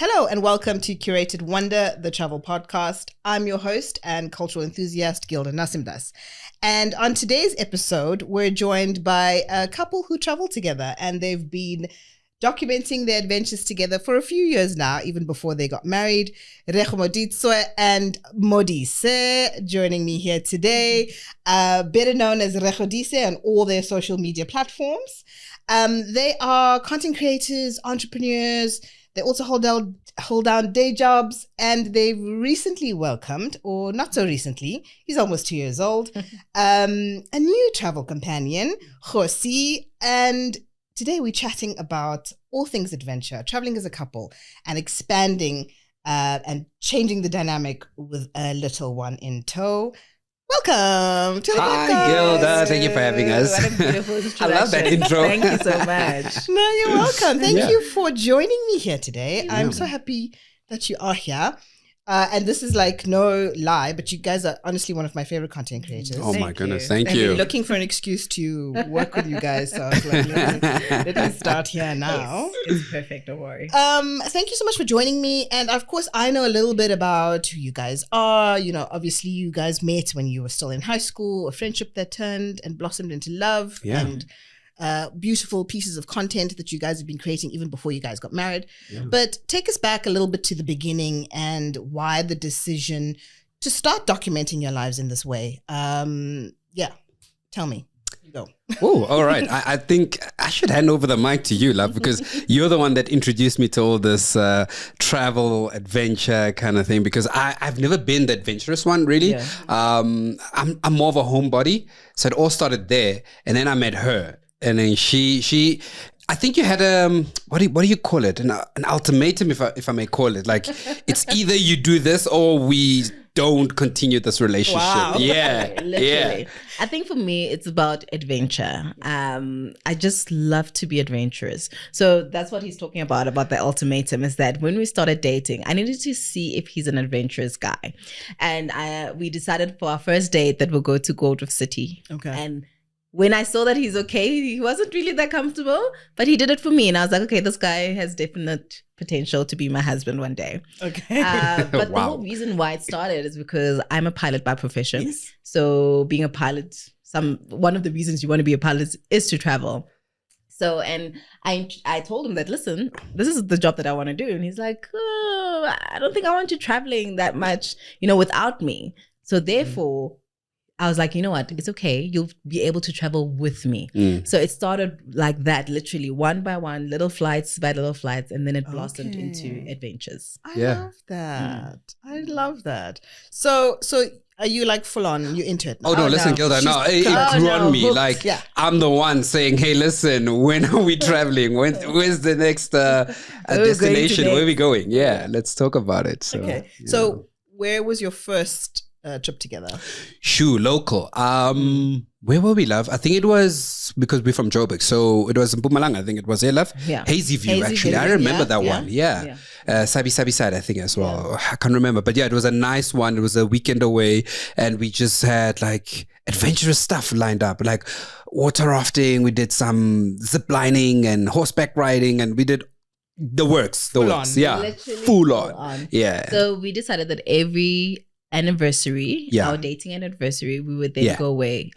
Hello and welcome to Curated Wonder, the travel podcast. I'm your host and cultural enthusiast, Gilda Nasimdas. And on today's episode, we're joined by a couple who travel together, and they've been documenting their adventures together for a few years now, even before they got married. Rego Dise and Modise joining me here today, better known as Rego Dise on all their social media platforms. They are content creators, entrepreneurs. They also hold down day jobs, and they've recently welcomed, or not so recently, he's almost 2 years old, a new travel companion, Josi. And today we're chatting about all things adventure, traveling as a couple, and expanding and changing the dynamic with a little one in tow. Welcome to the podcast. Hi, Gilda. Thank you for having us. What a beautiful introduction. I love that intro. Thank you so much. No, you're welcome. Thank you for joining me here today. I'm so happy that you are here. And this is like no lie, but you guys are honestly one of my favorite content creators. Oh my goodness, thank I've you. been looking for an excuse to work with you guys, so I was like, let me start here now. It's perfect, don't worry. Thank you so much for joining me. And of course, I know a little bit about who you guys are. You know, obviously you guys met when you were still in high school, a friendship that turned and blossomed into love and beautiful pieces of content that you guys have been creating even before you guys got married. But take us back a little bit to the beginning and why the decision to start documenting your lives in this way. Tell me. You go. Oh, all right. I think I should hand over the mic to you, love, because you're the one that introduced me to all this travel, adventure kind of thing, because I've never been the adventurous one, really. Yeah. I'm more of a homebody. So it all started there. And then I met her. And then she I think you had what do you call it? An ultimatum, if I may call it. Like, it's either you do this or we don't continue this relationship. Wow. Yeah. Literally. Yeah. I think for me, it's about adventure. I just love to be adventurous. So that's what he's talking about the ultimatum, is that when we started dating, I needed to see if he's an adventurous guy. And we decided for our first date that we'll go to Gold Reef City. Okay. And when I saw that he's okay, he wasn't really that comfortable, but he did it for me. And I was like, okay, this guy has definite potential to be my husband one day. Okay. But the whole reason why it started is because I'm a pilot by profession. Yes. So being a pilot, one of the reasons you want to be a pilot is to travel. So, and I told him that, listen, this is the job that I want to do. And he's like, oh, I don't think I want you traveling that much, without me. So therefore, I was like, you know what? It's okay. You'll be able to travel with me. So it started like that, literally one by one, little flights by little flights, and then it blossomed into adventures. I love that. I love that. So are you like full on? You into it now? Oh, no, listen, Gilda. No, it grew on me. Hooked. Like, I'm the one saying, hey, listen, when are we traveling? Where's the next destination? Where are we going? Yeah, let's talk about it. So, okay. So where was your first trip together? Local. Where were we, love? I think it was, because we're from Joburg, so it was in Mpumalanga. I think it was there, love. Yeah. Hazy View, actually. I remember that one. Yeah. Sabi side, I think, as well. I can't remember, but yeah, it was a nice one. It was a weekend away, and we just had like adventurous stuff lined up, like water rafting. We did some zip lining and horseback riding, and we did the works. Yeah. Literally full on. Yeah. So we decided that every anniversary, our dating anniversary, we would then go away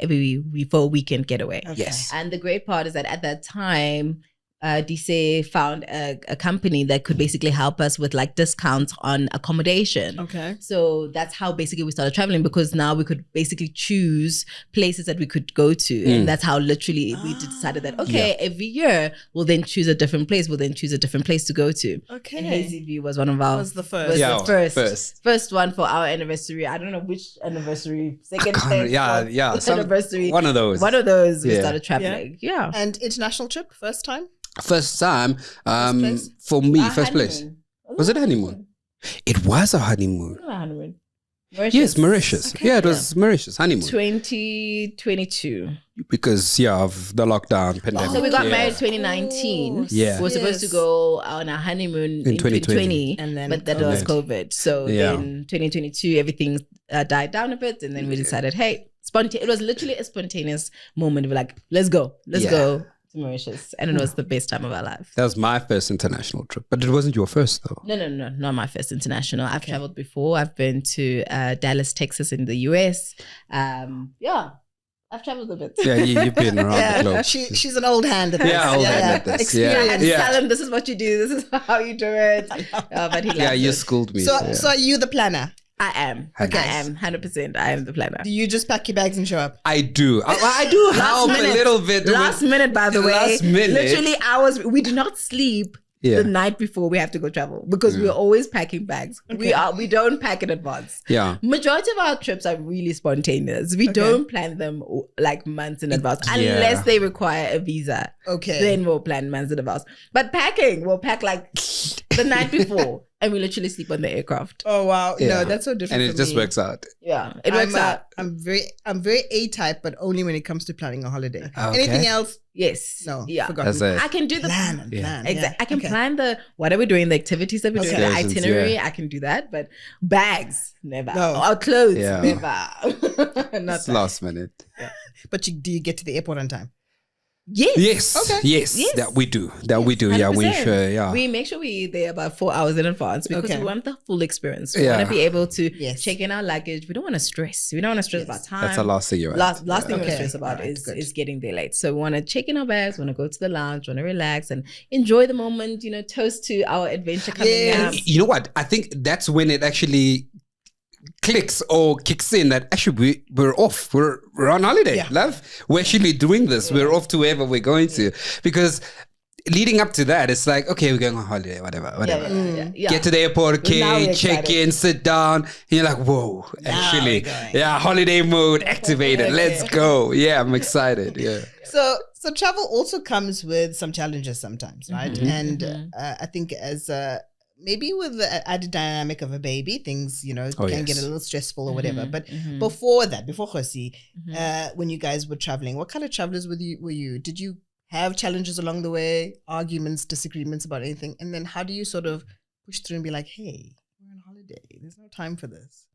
for a weekend getaway. Okay. Yes. And the great part is that at that time, Dise found a company that could basically help us with like discounts on accommodation. Okay. So that's how basically we started traveling, because now we could basically choose places that we could go to. And that's how literally we decided that, every year we'll then choose a different place. We'll then choose a different place to go to. Okay. And Hazy View was one of our... Was the first. First one for our anniversary. I don't know which anniversary. Second, third, anniversary. One of those. We started traveling. Yeah. And international trip, first time? First time, for me, first place. Was it a honeymoon? It was a honeymoon. Mauritius. Yes, Mauritius. Okay. Yeah, it was Mauritius, honeymoon. 2022. Because, of the lockdown, pandemic. So we got married 2019. Yeah. We were supposed to go on our honeymoon in 2020. But that was COVID. So then 2022, everything died down a bit. And then we decided, hey, it was literally a spontaneous moment. We're like, let's go. to Mauritius, and it was the best time of our life. That was my first international trip, but it wasn't your first though. No, not my first international. I've traveled before. I've been to Dallas, Texas in the US. I've traveled a bit. Yeah, you've been around the globe. She's an old hand at this. Old hand at this. Yeah. And tell him this is what you do. This is how you do it. But he loves you it. schooled me. So are you the planner? I am. Okay. I am 100%. I am the planner. Do you just pack your bags and show up? I do. I do help a little bit. Last minute, by the way. Last minute. Literally hours. We do not sleep the night before we have to go travel because we're always packing bags. Okay. We don't pack in advance. Yeah. Majority of our trips are really spontaneous. We don't plan them like months in advance unless they require a visa. Okay. Then we'll plan months in advance. But packing, we'll pack like the night before. And we literally sleep on the aircraft. Oh wow! Yeah. No, that's so different. And it just works out. Yeah, it works out. I'm very A-type, but only when it comes to planning a holiday. Okay. Anything else? Yes. No. Yeah. Forgotten. I can do the plan. Exactly. Yeah. I can plan what are we doing, the activities that we're doing, the itinerary. I can do that, but bags never. No. Our clothes never. It's last minute. Yeah. But do you get to the airport on time? Yes. Okay. Yes. That we do. We 100%. Yeah. We make sure we're there about 4 hours in advance because we want the full experience. We want to be able to check in our luggage. We don't want to stress. We don't want to stress about time. That's the last thing you want. Last thing we want to stress about is getting there late. So we want to check in our bags, want to go to the lounge, want to relax and enjoy the moment, toast to our adventure coming up. You know what? I think that's when it actually clicks or kicks in that actually we're off. We're on holiday, love. We're actually doing this. We're off to wherever we're going to. Because leading up to that, it's like, okay, we're going on holiday, whatever. Get to the airport, check in, sit down. And you're like, whoa, actually, holiday mode activated. Let's go. Yeah, I'm excited. Yeah. So travel also comes with some challenges sometimes, right? And I think as maybe with the added dynamic of a baby, things, can get a little stressful or whatever. But before Khosi, when you guys were traveling, what kind of travelers were you? Did you have challenges along the way, arguments, disagreements about anything? And then how do you sort of push through and be like, hey, we're on holiday. There's no time for this.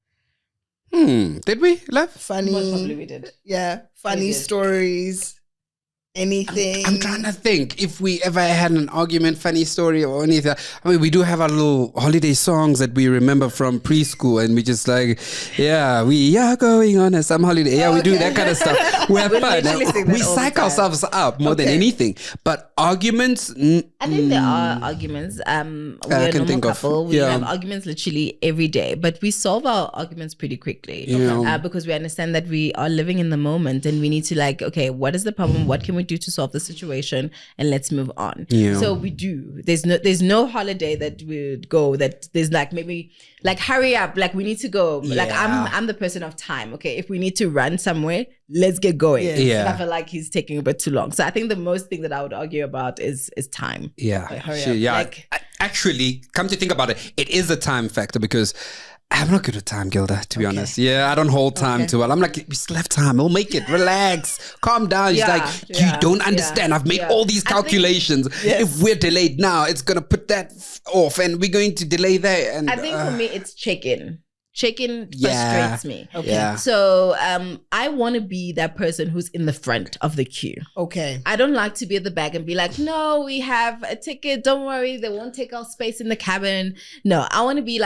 Did we, love? Funny. Most probably we did. Yeah. Funny stories. Anything? I'm trying to think if we ever had an argument, funny story or anything. I mean, we do have our little holiday songs that we remember from preschool and we just like, we are going on a summer holiday. Yeah, we do that kind of stuff. We have fun. We psych ourselves up more than anything. But arguments? I think there are arguments. We're a normal couple. We have arguments literally every day. But we solve our arguments pretty quickly. Because we understand that we are living in the moment and we need to like, okay, what is the problem? What can we do to solve the situation and let's move on. So we do. There's no holiday that we would go that there's like maybe like hurry up, like we need to go. Like I'm the person of time. Okay, if we need to run somewhere, let's get going. I feel like he's taking a bit too long. So I think the most thing that I would argue about is time. Yeah. Like, hurry up. Like, actually, come to think about it is a time factor because I'm not good at time, Gilda, to be honest. Yeah, I don't hold time too well. I'm like, we still have time. We'll make it. Relax. Calm down. She's like, you don't understand. I've made all these calculations. If we're delayed now, it's going to put that off and we're going to delay there. And I think for me, it's check-in. Check-in frustrates me. Okay. So I want to be that person who's in the front of the queue. Okay. I don't like to be at the back and be like, no, we have a ticket. Don't worry. They won't take our space in the cabin. No, I want to be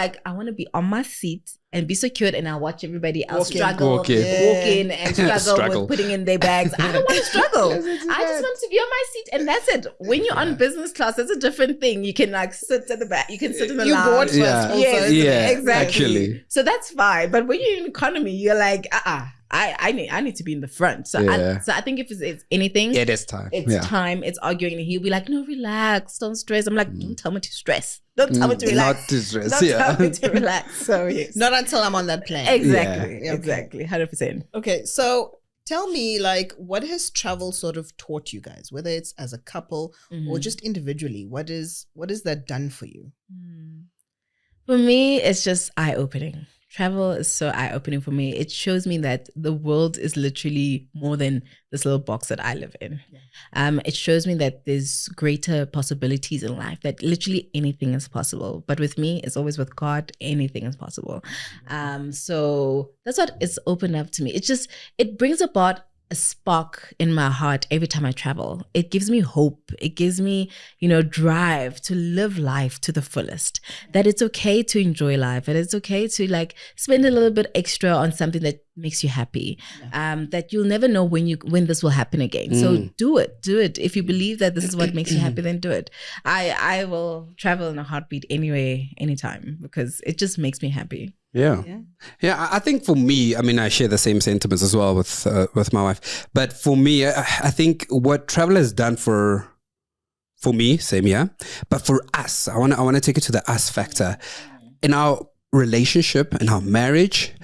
on my seat and be secured and I'll watch everybody else walk in and struggle with putting in their bags. I don't want to struggle. I just want to be on my seat and that's it. When you're on business class, that's a different thing. You can like sit at the back. You can sit in the lounge. Board first also. Exactly. Actually. So that's fine. But when you're in economy, you're like, I need to be in the front. So I think if it's anything, it is time. It's time. It's arguing, and he'll be like, "No, relax, don't stress." I'm like, "Don't tell me to stress. Don't tell me to relax. Not to stress. Don't tell me to relax." So yes, not until I'm on that plane. Exactly, 100%. Okay, so tell me, like, what has travel sort of taught you guys, whether it's as a couple or just individually? What is that done for you? For me, it's just eye-opening. Travel is so eye-opening for me. It shows me that the world is literally more than this little box that I live in. It shows me that there's greater possibilities in life, that literally anything is possible. But with me, it's always with God, anything is possible. So that's what it's opened up to me. It brings about a spark in my heart every time I travel. It gives me hope. It gives me, drive to live life to the fullest. That it's okay to enjoy life, and it's okay to like spend a little bit extra on something that makes you happy. That you'll never know when this will happen again. So do it. If you believe that this is what makes you happy, then do it. I will travel in a heartbeat anyway, anytime, because it just makes me happy. Yeah. I think for me, I mean, I share the same sentiments as well with my wife. But for me, I think what travel has done for me, same, yeah. But for us, I want to take it to the us factor in our relationship, in our marriage.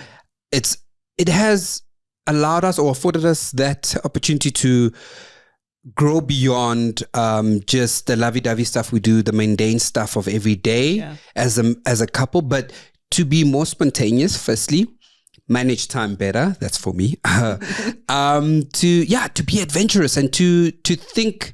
It has allowed us or afforded us that opportunity to grow beyond just the lovey-dovey stuff we do, the mundane stuff of every day as a couple, but to be more spontaneous, firstly, manage time better. That's for me. To be adventurous and to think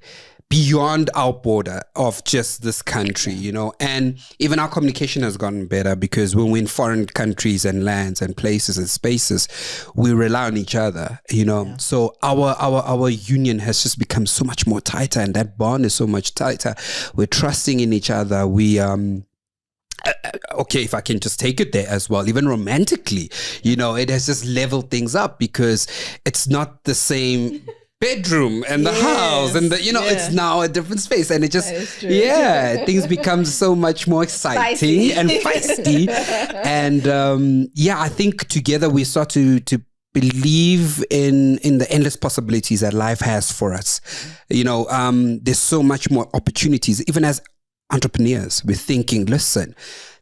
beyond our border of just this country, and even our communication has gotten better because when we're in foreign countries and lands and places and spaces, we rely on each other, So our union has just become so much more tighter, and that bond is so much tighter. We're trusting in each other. We okay, if I can just take it there as well, even romantically, it has just leveled things up because it's not the same bedroom and the house and it's now a different space, and it just things become so much more exciting and feisty. And I think together we start to believe in the endless possibilities that life has for us. There's so much more opportunities. Even as entrepreneurs, we're thinking, listen,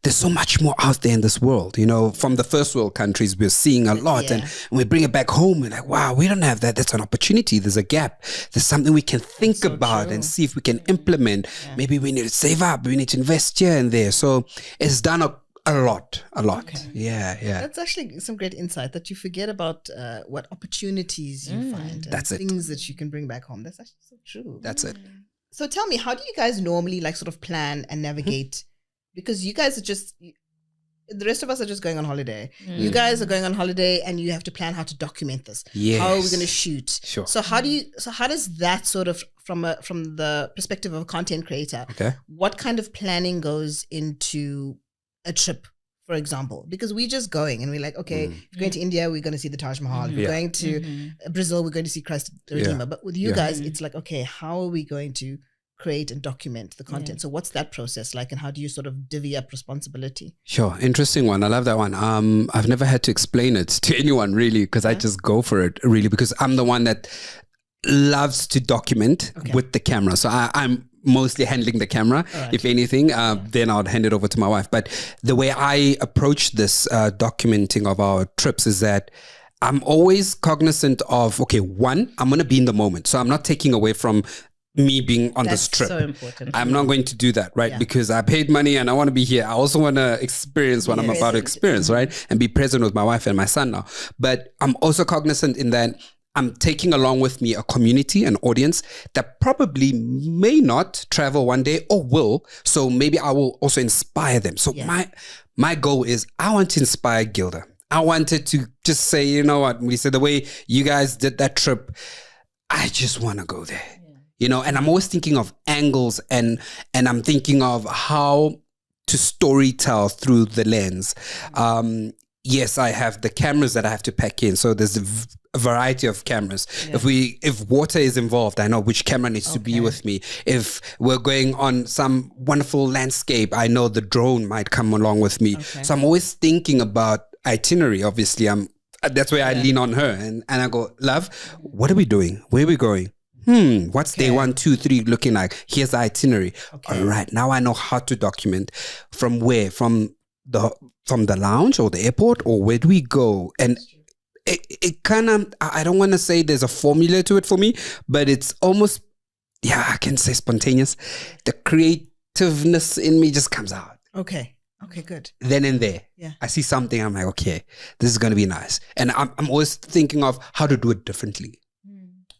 there's so much more out there in this world. From the first world countries, we're seeing a lot, and we bring it back home. We're like, wow, we don't have that. That's an opportunity. There's a gap. There's something we can think about and see if we can implement. Maybe we need to save up. We need to invest here and there. So it's done a lot. Okay. Yeah. That's actually some great insight, that you forget about what opportunities you find. That's it. Things that you can bring back home. That's actually so true. That's it. So tell me, how do you guys normally sort of plan and navigate? Because you guys are the rest of us are just going on holiday. You guys are going on holiday, and you have to plan how to document this. Yes. How are we going to shoot? Sure. So how does that sort of, from the perspective of a content creator, what kind of planning goes into a trip, for example? Because we're just going and we're like, okay, if we're going to India, we're going to see the Taj Mahal. If we're going to Brazil, we're going to see Christ the Redeemer. But with you guys, it's like, okay, how are we going to create and document the content? So what's that process like, and how do you sort of divvy up responsibility? Sure. Interesting one. I love that one. I've never had to explain it to anyone really, because I just go for it really, because I'm the one that loves to document with the camera. So I'm mostly handling the camera. If anything, then I'll hand it over to my wife. But the way I approach this documenting of our trips is that I'm always cognizant of, okay, one, I'm going to be in the moment. So I'm not taking away from me being on this trip. So important. I'm not going to do that, right? Because I paid money and I want to be here. I also want to experience what I'm about to experience, right? And be present with my wife and my son now. But I'm also cognizant in that I'm taking along with me a community, an audience that probably may not travel one day or will. So maybe I will also inspire them. So my goal is I want to inspire Gilda. I wanted to just say, you know what, we said the way you guys did that trip, I just want to go there. And I'm always thinking of angles and I'm thinking of how to storytell through the lens. Yes, I have the cameras that I have to pack in. So there's a variety of cameras. If water is involved, I know which camera needs to be with me. If we're going on some wonderful landscape, I know the drone might come along with me. So I'm always thinking about itinerary. Obviously, that's where I lean on her and I go, love, what are we doing? Where are we going? What's day 1, 2, 3 looking like? Here's the itinerary. All right, now I know how to document. From where? From the lounge or the airport, or where do we go? And it kind of, I don't want to say there's a formula to it for me, but it's almost, I can say spontaneous. The creativeness in me just comes out. Okay, good. Then and there, I see something, I'm like, okay, this is going to be nice. And I'm always thinking of how to do it differently.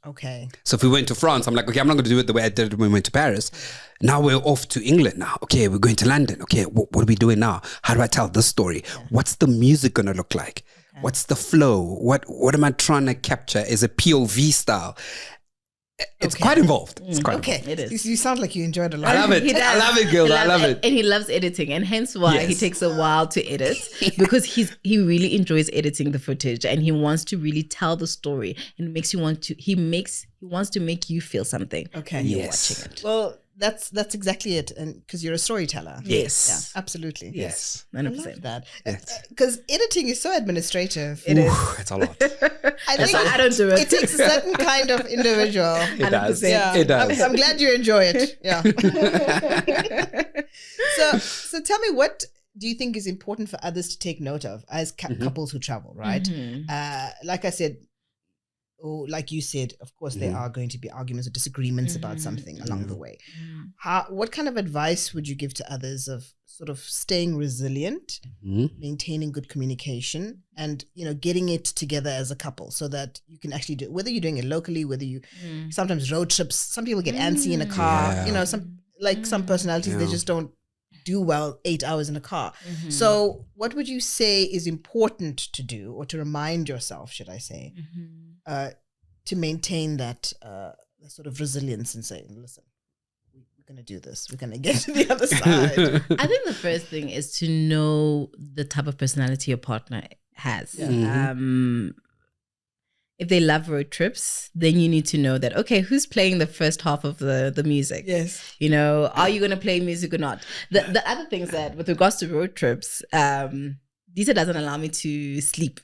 Okay. So if we went to France, I'm like, okay, I'm not going to do it the way I did it when we went to Paris. Now we're off to England now. Okay, we're going to London. Okay, what are we doing now? How do I tell this story? What's the music going to look like? What's the flow? What am I trying to capture? Is a POV style? It's quite involved. It's quite involved. It is. You sound like you enjoyed a lot. I love it. I love it, Gilda. I love it. And he loves editing, and hence why he takes a while to edit, because he really enjoys editing the footage, and he wants to really tell the story, and he wants to make you feel something. Okay. When you're watching it. Well, that's exactly it, and because you're a storyteller. Yes. Yeah, absolutely. Yes. 100%. I love that. Because editing is so administrative. It is. It's a lot. I I don't do it. It takes a certain kind of individual. It does. 100%. Yeah. It does. I'm glad you enjoy it. Yeah. So tell me, what do you think is important for others to take note of as couples who travel, right? Like I said, or like you said, of course, there are going to be arguments or disagreements about something along the way. What kind of advice would you give to others of sort of staying resilient, maintaining good communication, and getting it together as a couple so that you can actually do, whether you're doing it locally, whether you sometimes road trips, some people get antsy in a car, some personalities, they just don't do well 8 hours in a car. So what would you say is important to do, or to remind yourself, should I say, to maintain that sort of resilience and say, listen, we're going to do this. We're going to get to the other side. I think the first thing is to know the type of personality your partner has. If they love road trips, then you need to know that, okay, who's playing the first half of the music? Yes. Are you going to play music or not? The other thing is that with regards to road trips, Dise doesn't allow me to sleep.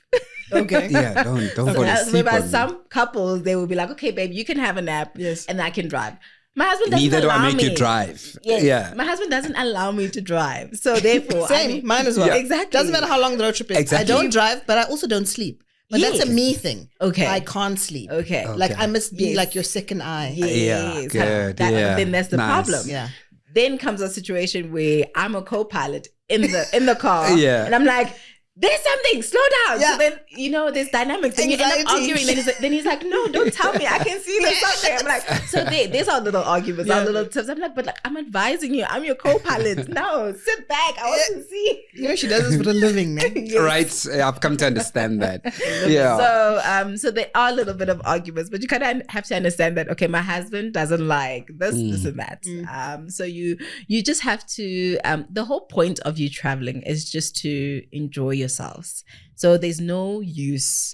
Okay. Yeah, don't go to sleep on me. Some couples, they will be like, okay, babe, you can have a nap, and I can drive. My husband doesn't Neither do allow I make me. you drive. Yes. Yeah. My husband doesn't allow me to drive. So therefore, Mine as well. Yeah. Exactly. Doesn't matter how long the road trip is. Exactly. I don't drive, but I also don't sleep. But that's a me thing. Okay. I can't sleep. Okay. Like I must be like your second eye. Yes. Good. Then that's the problem. Yeah. Then comes a situation where I'm a co-pilot in the car. Yeah. And I'm like, there's something, slow down. Yeah. So then, there's dynamics. And you end up arguing. Then he's like, no, don't tell me. I can see there's something. I'm like, so there's our little arguments, our little tips. I'm like, but I'm advising you. I'm your co-pilot. No, sit back. I want to see. She does this for a living, man. Yes. Right. I've come to understand that. Yeah. So there are a little bit of arguments, but you kind of have to understand that, okay, my husband doesn't like this and that. So you just have to, the whole point of you traveling is just to enjoy yourselves. So there's no use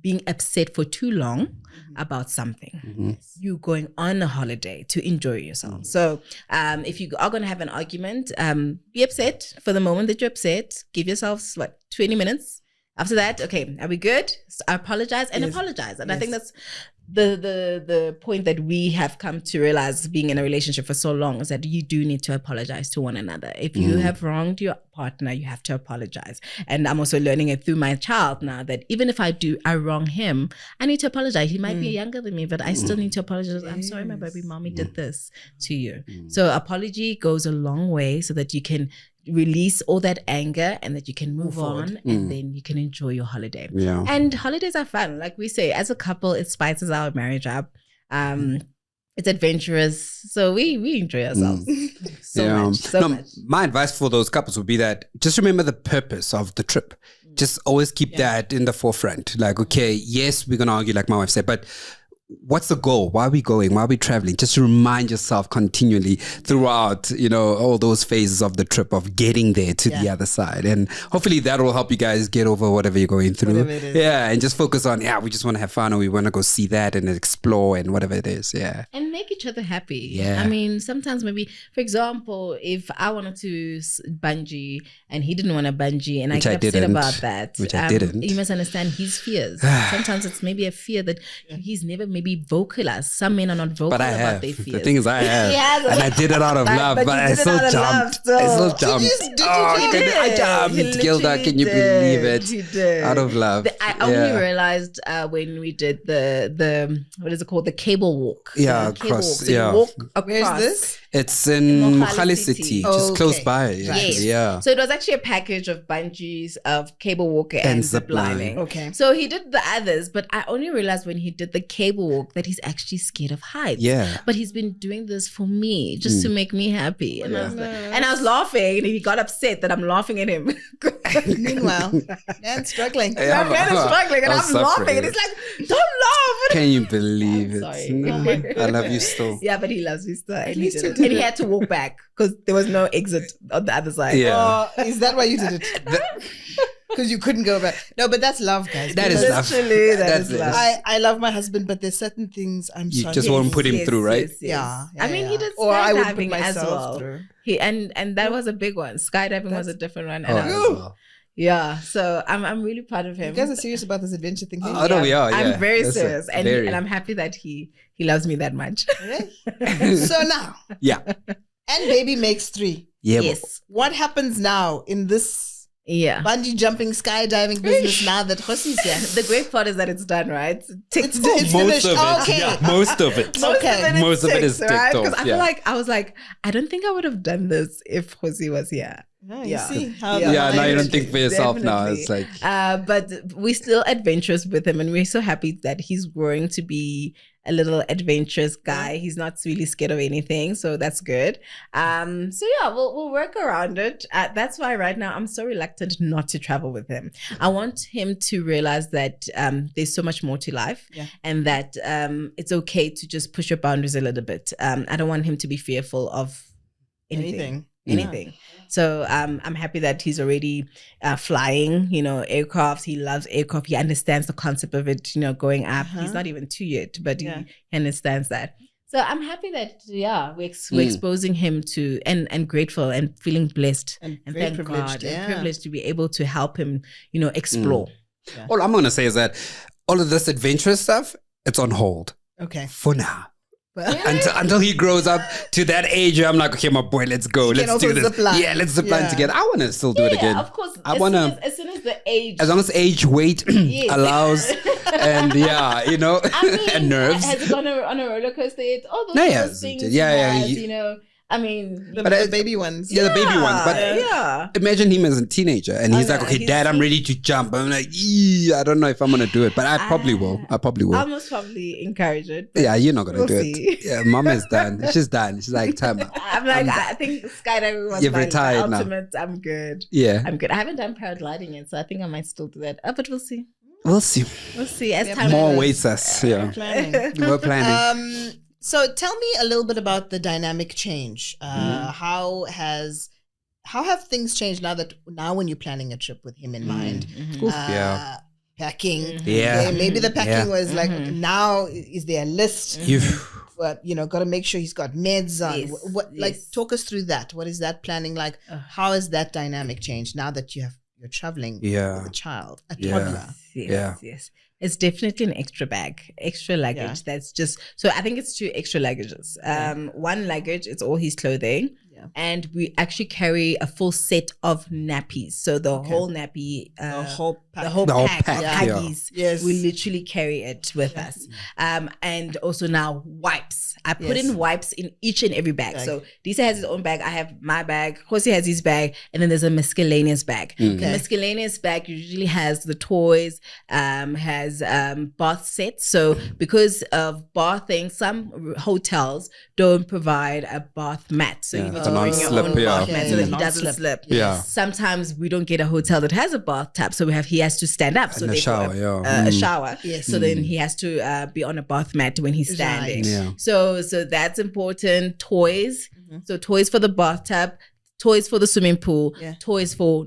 being upset for too long about something. You're going on a holiday to enjoy yourself. So if you are going to have an argument, be upset for the moment that you're upset. Give yourselves 20 minutes. After that, okay, are we good? So I apologize and apologize. And I think that's the point that we have come to realize, being in a relationship for so long, is that you do need to apologize to one another. If you have wronged your partner, you have to apologize. And I'm also learning it through my child now, that even if I wrong him, I need to apologize. He might be younger than me, but I still need to apologize. I'm sorry, my baby, mommy did this to you. So apology goes a long way so that you can release all that anger and that you can move on and then you can enjoy your holiday. Yeah. And holidays are fun. Like we say, as a couple, it spices our marriage up. It's adventurous. So we enjoy ourselves so much. My advice for those couples would be that just remember the purpose of the trip. Just always keep that in the forefront. Like, okay, yes, we're going to argue, like my wife said, but what's the goal? Why are we going? Why are we traveling? Just to remind yourself continually throughout, all those phases of the trip, of getting there to the other side. And hopefully that will help you guys get over whatever you're going through. Yeah. And just focus on, we just want to have fun, or we want to go see that and explore and whatever it is. Yeah. And make each other happy. Yeah. I mean, sometimes maybe, for example, if I wanted to bungee and he didn't want to bungee and I get upset about that. Which I didn't. You must understand his fears. Sometimes it's maybe a fear that he's never maybe vocalized. Some men are not vocal about their fears. The thing is, I have. And I did it out of love, but I still jumped. I jumped. Gilda, can you believe it? He did. Out of love. I only realized when we did the what is it called? The cable walk. Yeah, cable across. walk. So you walk across. Where's this? It's in Mohale City, just close by. Yes. Yeah. So it was actually a package of bungees, of cable walk and zip lining. Okay. So he did the others, but I only realized when he did the cable walk that he's actually scared of heights. Yeah. But he's been doing this for me, just to make me happy. And I was laughing, and he got upset that I'm laughing at him. Meanwhile, man's struggling. Yeah, My man is struggling and I I'm was laughing. suffering. And it's like, don't laugh. Can you believe it? Sorry. No, I love you still. Yeah, but he loves me still. And he least you did it. did And he it. had to walk back because there was no exit on the other side. Yeah. Is that why you did it? Because you couldn't go back. No, but that's love, guys. That is Because love. Literally, that That's is it. love. I love my husband, but there's certain things I'm You sorry. just won't put him through, right? Yeah, I mean, he did Or I would put skydiving as myself well. through. He and that was a big one. Skydiving was a different one. Oh, And as I was, well. yeah, so I'm really proud of You him. guys are serious about this adventure thing. Oh, no, we are. Yeah. I'm very That's serious, and very. I'm happy that he loves me that much. Okay. So now, Yeah. and baby makes 3. Yeah. Yes, What happens now in this yeah. bungee jumping, skydiving business now that Josi's here? The great part is that it's done, right? It's Most finished. of it. Okay. Yeah, most of it. Okay. Most of it is ticked off, Because I yeah. feel like I was like, I don't think I would have done this if Josi was here. Yeah, you Yeah. see how Yeah. Yeah, now you don't Definitely. think for yourself now. Definitely. It's like, But we're still adventurous with him, and we're so happy that he's growing to be a little adventurous guy. He's not really scared of anything, so that's good. So yeah, we'll work around it. That's why right now I'm so reluctant not to travel with him. I want him to realize that there's so much more to life, and that it's okay to just push your boundaries a little bit. I don't want him to be fearful of anything. So I'm happy that he's already flying, aircraft. He loves aircraft. He understands the concept of it, going up. He's not even 2 yet, but he understands that. So I'm happy that, we're exposing him to, and grateful and feeling blessed And and very thank privileged, God and privileged to be able to help him, explore. all I'm going to say is that all of this adventurous stuff, it's on hold Okay. for now. Until he grows up to that age where I'm like, okay, my boy, let's go. He can Let's do also this. zip line. Yeah, let's zip line Yeah. together. I want to still do it again. Of course. I As wanna- soon as the age. As long as age, weight Yes. allows, and I mean, and nerves. Has it gone on a roller coaster yet? All those No, little yeah, things. yeah, he has, you- I mean, The, But the I- baby ones. Yeah, the baby ones. But yeah. imagine him as a teenager, and he's Oh, like, yeah, okay, he's Dad, I'm so- ready to jump. I'm like, I don't know if I'm gonna do it, but I probably will. I probably will. I'll most probably encourage it. but Yeah, you're not gonna we'll do see. it. Yeah, Mom is done. She's done. She's like, time out. I'm like, I think skydiving was You've my retired now. ultimate. I'm good. Yeah, I'm good. I haven't done paragliding yet, so I think I might still do that. But we'll see. we'll see. We'll see as time More goes. waits us. Yeah, Planning. we're planning. So tell me a little bit about the dynamic change. How have things changed now when you're planning a trip with him in mind? Oof, yeah. Packing. Yeah. Maybe the packing Yeah. was like, now is there a list? But got to make sure he's got meds on. Yes, Like, yes. talk us through that. What is that planning like? How has that dynamic changed now that you're traveling with a child, a Yeah. toddler? Yes. It's definitely an extra bag, extra luggage. That's just, so I think it's 2 extra luggages. One luggage, it's all his clothing. And we actually carry a full set of nappies. So the whole nappy, The whole pack. the whole The whole pack pack, of yeah. Huggies. Yes. We literally carry it with us. And also now wipes. I put Yes. in wipes in each and every bag. So Disa has his own bag. I have my bag. Josi has his bag. And then there's a miscellaneous bag. The miscellaneous bag usually has the toys, has bath sets. So because of bathing, some hotels don't provide a bath mat. So you need to bring your own non-slip, yeah. bath mat so that he Okay. doesn't slip. Yeah. Sometimes we don't get a hotel that has a bathtub, so he has to stand up. So And a therefore, shower, yeah. a shower. Yes. So then he has to be on a bath mat when he's standing. Yeah. So that's important. Toys. So toys for the bathtub, toys for the swimming pool, toys for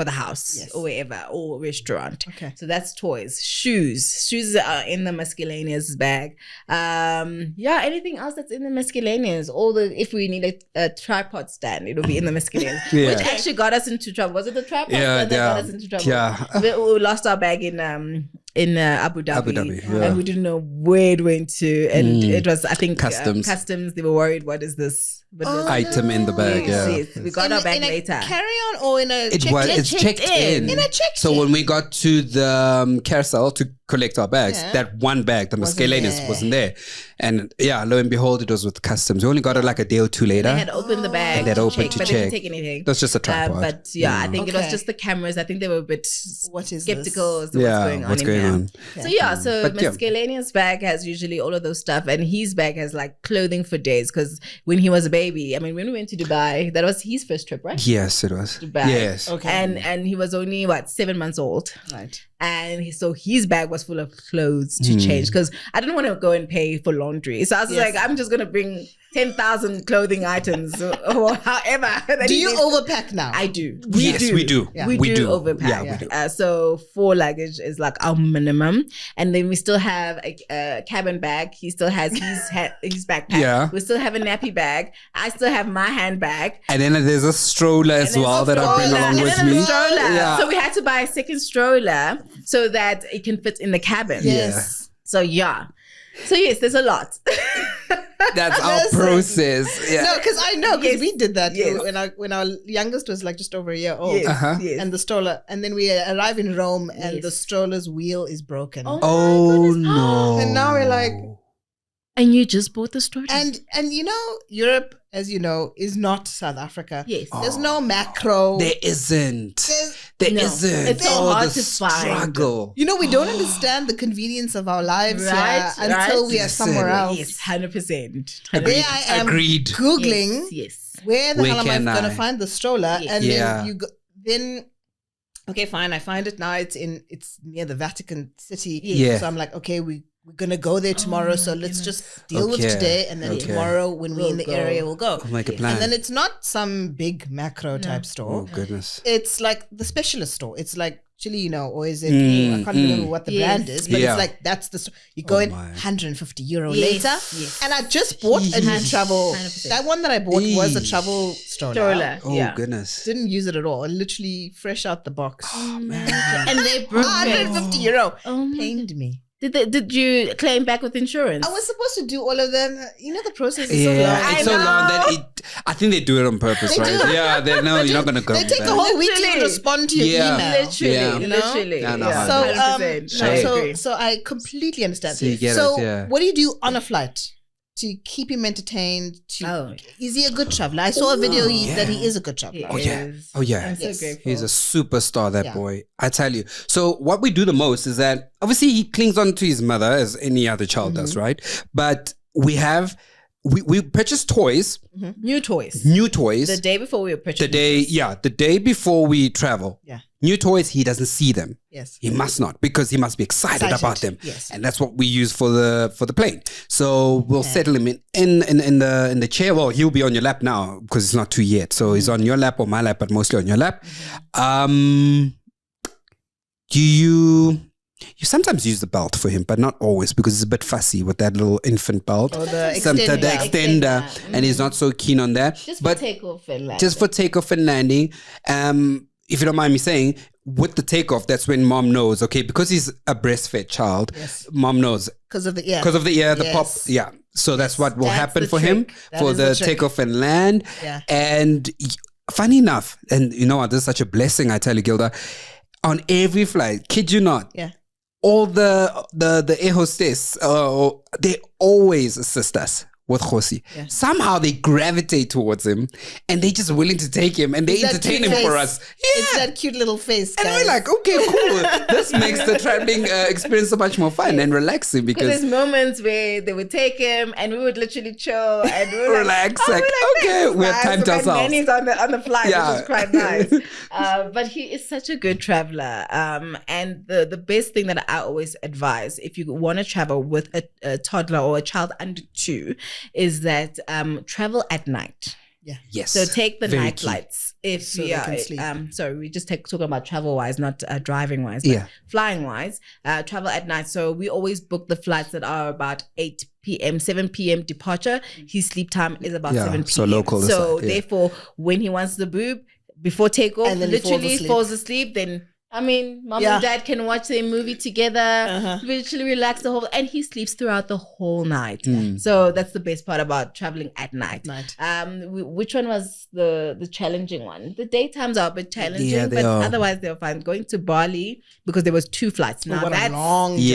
the house or wherever or restaurant. Okay. So that's toys. Shoes are in the miscellaneous bag. Anything else that's in the miscellaneous. If we need a tripod stand, it'll be in the miscellaneous. Yeah. Which actually got us into trouble. Was it the tripod Yeah, stand that got us into trouble? yeah. We lost our bag in Abu Dhabi, Abu Dhabi, yeah. and we didn't know where it went to, and it was, I think, Customs. customs. They were worried. What is this? Item in the bag, Yes, yeah. we got our bag in a later. carry-on or in a It's checked in. In a check So when we got to the carousel to collect our bags, Yeah. that one bag, the Wasn't miscellaneous, there. wasn't there. And yeah, lo and behold, it was with customs. We only got it like a day or two later. They had opened the bag And they'd opened to but they check. didn't take anything. That's just a tripod. But yeah, I think it was Okay. just the cameras. I think they were a bit What is skeptical this? as to what's going on. what's in going here. on? So yeah, so But yeah. miscellaneous bag has usually all of those stuff, and his bag has like clothing for days. Because when he was a baby, I mean, when we went to Dubai, that was his first trip, right? Yes, it was. Dubai. Yes. Okay. And he was only 7 months old. Right. And so his bag was full of clothes to change because I didn't want to go and pay for laundry. So I was Yes. like, I'm just going to bring 10,000 clothing items or however. that Do he you needs. overpack now? I do. Yes, we do. Yeah. We do overpack. Yeah, we do. So 4 luggage is like our minimum. And then we still have a cabin bag. He still has his backpack. Yeah. We still have a nappy bag. I still have my handbag. And then there's a stroller as And then well a that I bring stroller, along and with then a me. stroller. Yeah. So we had to buy a second stroller so that it can fit in the cabin. Yes. So yeah. So yes, there's a lot. That's our Listen. process. Yeah. No, because I know because Yes. we did that Yes. when our youngest was like just over a year old. Yes, Uh-huh. yes. And the stroller, and then we arrive in Rome, and Yes. the stroller's wheel is broken. Oh, Oh my goodness. no. And now we're like- And you just bought the stroller. And you know, Europe, as you know, is not South Africa. yes. There's no macro. There isn't. There's- There No. isn't. It's so Oh, hard the to find. struggle. you know, we don't understand the convenience of our lives Right, here until right. we are somewhere else. Yes, 100%. There I am Agreed. Googling Yes. where the Where hell am I can going to I? find the stroller, Yes. and Yeah. then you go, then. Okay, fine. I find it now. It's near the Vatican City. Yeah. So I'm like, okay, we're gonna go there tomorrow. my So let's goodness. just deal with Okay. today, and then Okay. tomorrow when we're in the We'll go. area, we'll go. We'll make a Yes. plan. And then it's not some big macro type store. Oh goodness. It's like the specialist store. It's like Chilino, or is it? Mm, I can't remember what the Yes. brand is, but Yeah. it's like that's the. You go Oh in my. €150 Yes, later, yes. and I just bought a new 100%. travel. That one that I bought was a Eesh. travel stroller. Stroller. Oh yeah. goodness. Didn't use it at all. Literally fresh out the box. Oh man. And they broke it. €150 Oh my. pained me. Did you claim back with insurance? I was supposed to do all of them. You know, the process is so Yeah, long. it's so long that I think they do it on purpose, They right? do. Yeah, they know you're not gonna go. They take back. a whole week to Literally. respond to your Yeah. email. Literally, Yeah. You know? literally. Yeah, no, yeah. So, 100%. I agree. so I completely understand. So you get so it, yeah. what do you do on a flight to keep him entertained? Is he a good traveler? I saw a video that he is a good traveler. Oh, yeah. Yes. Oh, yeah. I'm so Yes. grateful. He's a superstar, that Yeah. boy. I tell you. So what we do the most is that obviously he clings on to his mother as any other child does, right? But we purchase toys, New toys. new toys. The day before we were purchasing. the day before we travel. Yeah. New toys, he doesn't see them. Yes. He must not, because he must be excited about them. Yes. And that's what we use for the plane. So we'll settle him in the chair. Well, he'll be on your lap now because it's not 2 yet. So he's on your lap or my lap, but mostly on your lap. You sometimes use the belt for him, but not always, because it's a bit fussy with that little infant belt. Or the The extender, and he's not so keen on that. Just for but takeoff and landing. just for takeoff and landing. If you don't mind me saying, with the takeoff, that's when mom knows, okay, because he's a breastfed child, Yes. mom knows Because of the ear. because of the ear, the Yes. pop. Yeah. So that's what will That's happen the for him trick. That for is the the trick. takeoff and land. Yeah. And funny enough, and you know what, this is such a blessing, I tell you, Gilda, on every flight, kid you not, Yeah. all the air hostess, they always assist us with Khosi. Yeah. Somehow they gravitate towards him, and they're just willing to take him, and they It's that entertain cute him for face. us. Yeah. It's that cute little face, And guys. we're like, okay, cool. This makes the traveling experience so much more fun and relaxing, Because because there's moments where they would take him and we would literally chill and we would relax, oh, like, we're okay, this we have nice. time to My ourselves. nanny's on the flight, Yeah. which is quite nice. But he is such a good traveler. And the best thing that I always advise if you want to travel with a toddler or a child under 2 is that travel at night. yes. So take the Very night key. flights. If So they can sleep. sorry, we just talking about travel wise, not driving wise. Yeah. Flying wise, travel at night. So we always book the flights that are about 8 p.m., 7 p.m. departure. His sleep time is about Yeah, 7 p.m. so local So aside, yeah. therefore, when he wants the boob before takeoff, And then he falls literally asleep. falls asleep, then I mean, mom Yeah. and dad can watch their movie together, virtually relax the whole, and he sleeps throughout the whole night. So that's the best part about traveling at night. Which one was the challenging one? The daytimes are a bit challenging, but otherwise they're fine. Going to Bali because there was 2 flights. Now that's a long journey.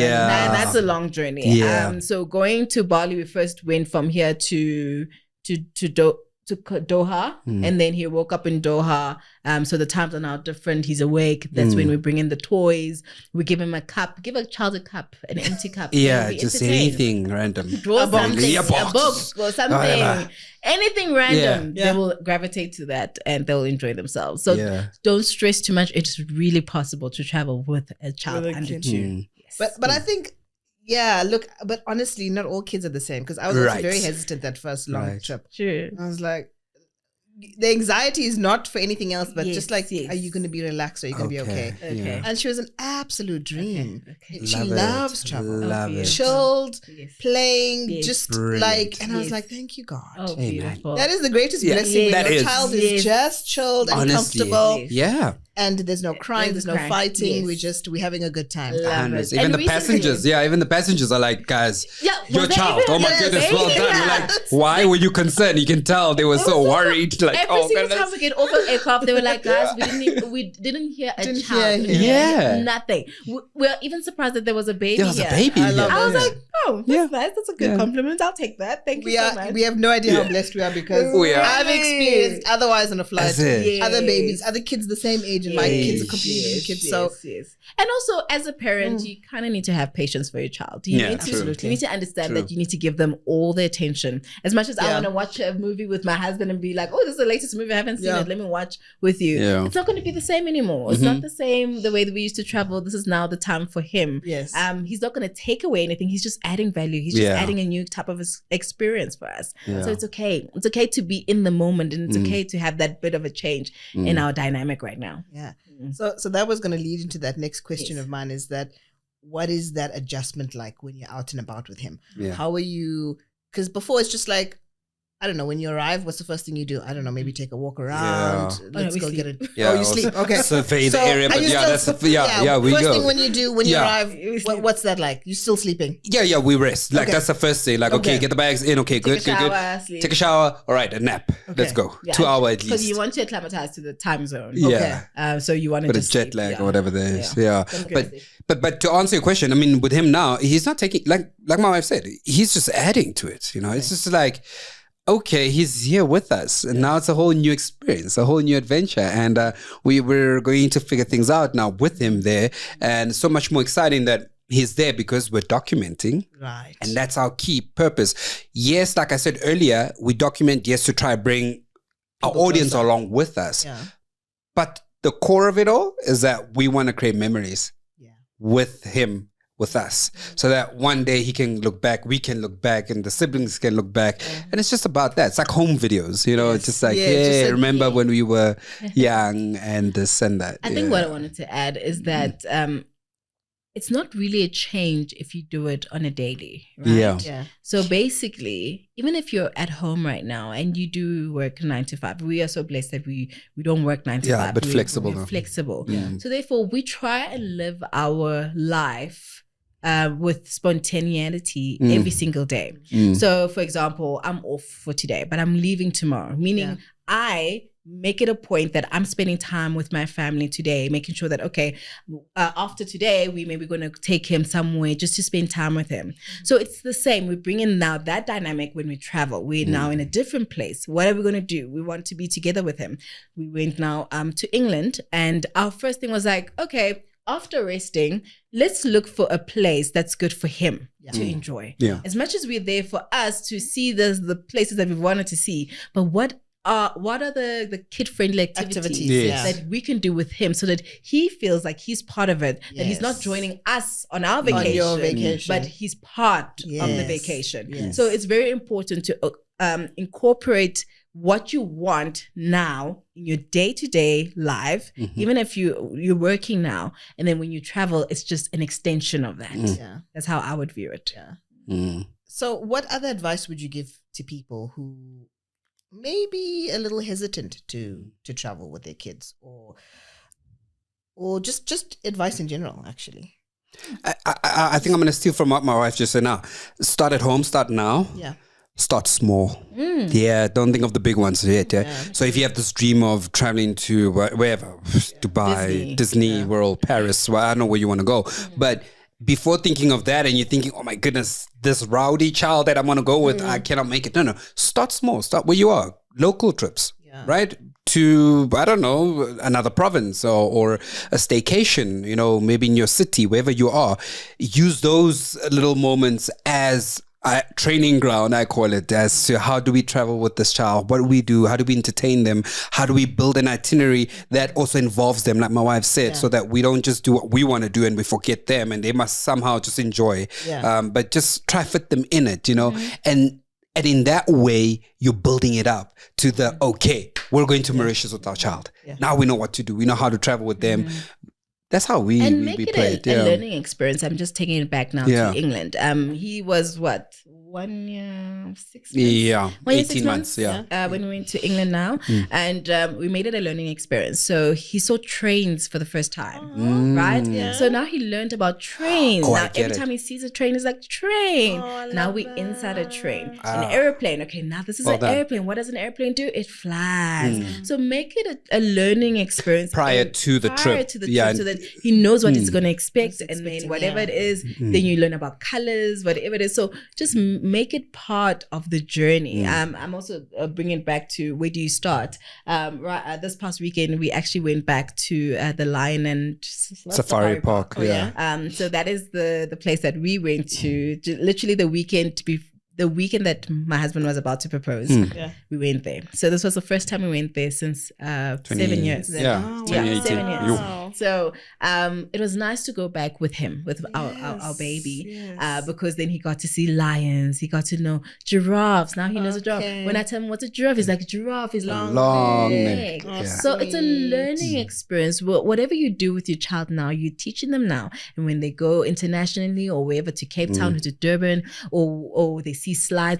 that's a long journey. Yeah. So going to Bali, we first went from here to Doha, and then he woke up in Doha. So the times are now different. He's awake. That's when we bring in the toys. We give him a cup. Give a child a cup, an empty cup. Yeah, just anything random. Draw something, A box. a book or something. Anything random. Yeah. They will gravitate to that and they'll enjoy themselves. So don't stress too much. It's really possible to travel with a child With a under kid. 2. Yes. But I think, yeah, look, but honestly, not all kids are the same, because I was also very hesitant that first long trip. Sure. I was like, the anxiety is not for anything else, but Yes, just like, yes. are you going to be relaxed? Are you going to be okay? Okay. And she was an absolute dream. Okay. She Love it. loves travel. Love it. Chilled, Yes. playing, Yes. just Brilliant. like, and I was Yes. like, thank you, God. Oh, Amen. beautiful. That is the greatest Yeah, blessing when that your is. child Yes. is just chilled and Honestly. comfortable, Yes. Yeah. and there's no crying, there's no crying. fighting. Yes. We're having a good time. Love Honest. it. Even And the recently- passengers, even the passengers are like, guys, Yeah, your was there child. even Oh my a goodness, well baby? done. We're Yeah. like, why were you concerned? You can tell they were so worried. Like, Every oh single goodness. time we get off an aircraft, they were like, guys, we didn't hear a Didn't child. hear We him. didn't hear Yeah. Nothing. We're even surprised that there was a baby There was here. a baby. I love here. I was Yeah. like, oh, that's nice. That's a good compliment. I'll take that. Thank you so much. We have no idea how blessed we are, because We are. I've experienced otherwise on a flight, That's it. other Yes. babies, other kids the same age, and my kids are completely different kids. So yes. And also, as a parent, you kind of need to have patience for your child. You Yeah, need to, absolutely. you need to understand True. that you need to give them all the attention. As much as I Yeah. want to watch a movie with my husband and be like, oh, this is the latest movie, I haven't seen Yeah. it, let me watch with you. Yeah. It's not going to be the same anymore. It's not the same the way that we used to travel. This is now the time for him. yes, He's not going to take away anything. He's just adding value. He's just Yeah. adding a new type of experience for us. Yeah. So it's okay. It's okay to be in the moment, and it's okay to have that bit of a change in our dynamic right now. yeah. Mm. So that was going to lead into that next question Yes. of mine: is that what is that adjustment like when you're out and about with him? Yeah. How are you? Because before it's just like, I don't know, when you arrive, what's the first thing you do? I don't know, maybe take a walk around. Yeah. Let's we go sleep. get it. Yeah, Oh, you also sleep. Okay. survey the area, are but you yeah, still- that's we First go. thing when you do when you Yeah. arrive, what's that like? You still sleeping? Yeah, we rest. Like Okay. that's the first thing. Like, okay, Okay. get the bags in. Okay, good, Take a good. shower, sleep. Take a shower. All right, a nap. Let's go. Yeah. 2 hours at Because least. you want to acclimatize to the time zone. Yeah. So you want to But just it's jet sleep. lag Yeah. or whatever there is. Yeah. Okay. But to answer your question, I mean, with him now, he's not taking like my wife said, he's just adding to it. You know, it's just like, okay, he's here with us, and now it's a whole new experience, a whole new adventure, and we're going to figure things out now with him there, and so much more exciting that he's there because we're documenting. Right. And that's our key purpose. Yes, like I said earlier, we document, yes, to try to bring our audience along with us. Yeah. But the core of it all is that we want to create memories with him, with us, so that one day he can look back, we can look back, and the siblings can look back. And it's just about that. It's like home videos, you know, it's just like, remember when we were young and this and that. I think what I wanted to add is that it's not really a change if you do it on a daily, right? Yeah. So basically, even if you're at home right now and you do work 9 to 5, we are so blessed that we don't work 9 to 5. but flexible We're now. flexible. Yeah. So therefore, we try and live our life with spontaneity every single day. So for example, I'm off for today, but I'm leaving tomorrow, meaning I make it a point that I'm spending time with my family today, making sure that, okay, after today, we may be going to take him somewhere just to spend time with him. So it's the same. We bring in now that dynamic when we travel. We're now in a different place. What are we going to do? We want to be together with him. We went now to England, and our first thing was like, okay, after resting, let's look for a place that's good for him to enjoy. Yeah. As much as we're there for us to see the places that we wanted to see, but what are the kid-friendly activities Yes. that we can do with him so that he feels like he's part of it, that he's not joining us on our vacation, On your vacation. but he's part of the Yes. vacation. Yes. So it's very important to incorporate what you want now in your day-to-day life, even if you're working now, and then when you travel, it's just an extension of that. Yeah. That's how I would view it. So what other advice would you give to people who may be a little hesitant to travel with their kids, or or just advice in general, actually? I think I'm going to steal from what my wife just said now. Start at home, start now. Yeah. Start small. Yeah, don't think of the big ones yet. Yeah. So if you have this dream of traveling to wherever, Dubai, Disney World, Paris, well, I don't know where you want to go. But before thinking of that and you're thinking, oh my goodness, this rowdy child that I want to go with, I cannot make it. No. Start small. Start where you are. Local trips, right? To, I don't know, another province or a staycation, you know, maybe in your city, wherever you are. Use those little moments as a training ground, I call it, as to how do we travel with this child? What do we do? How do we entertain them? How do we build an itinerary that also involves them, like my wife said, so that we don't just do what we want to do and we forget them and they must somehow just enjoy. But just try fit them in it, you know, and in that way, you're building it up to the, okay, we're going to Mauritius with our child. Now we know what to do. We know how to travel with them. That's how we make it played. a learning experience. I'm just taking it back now to England. He was what, 1 year, 6 months? Yeah, 1 year, 18 months. When we went to England now, and we made it a learning experience. So he saw trains for the first time, right? Yeah. So now he learned about trains. Now every time he sees a train, he's like, train. Now we're inside a train. An airplane. Okay, now this is an airplane. What does an airplane do? It flies. So make it a learning experience prior to the trip. So that he knows what he's going to expect, and then whatever it is, then you learn about colors, whatever it is. So just make it part of the journey. I'm also bringing it back to, where do you start? This past weekend, we actually went back to the Lion and Safari Park. So that is the place that we went to, literally the weekend that my husband was about to propose. We went there. So this was the first time we went there since 7 years. 2018. 7 years. So it was nice to go back with him, with our baby, because then he got to see lions. He got to know giraffes. Now he knows a giraffe. When I tell him what's a giraffe, he's like, giraffe is long neck. So it's a learning experience. Whatever you do with your child now, you're teaching them now. And when they go internationally or wherever, to Cape Town or to Durban, or they see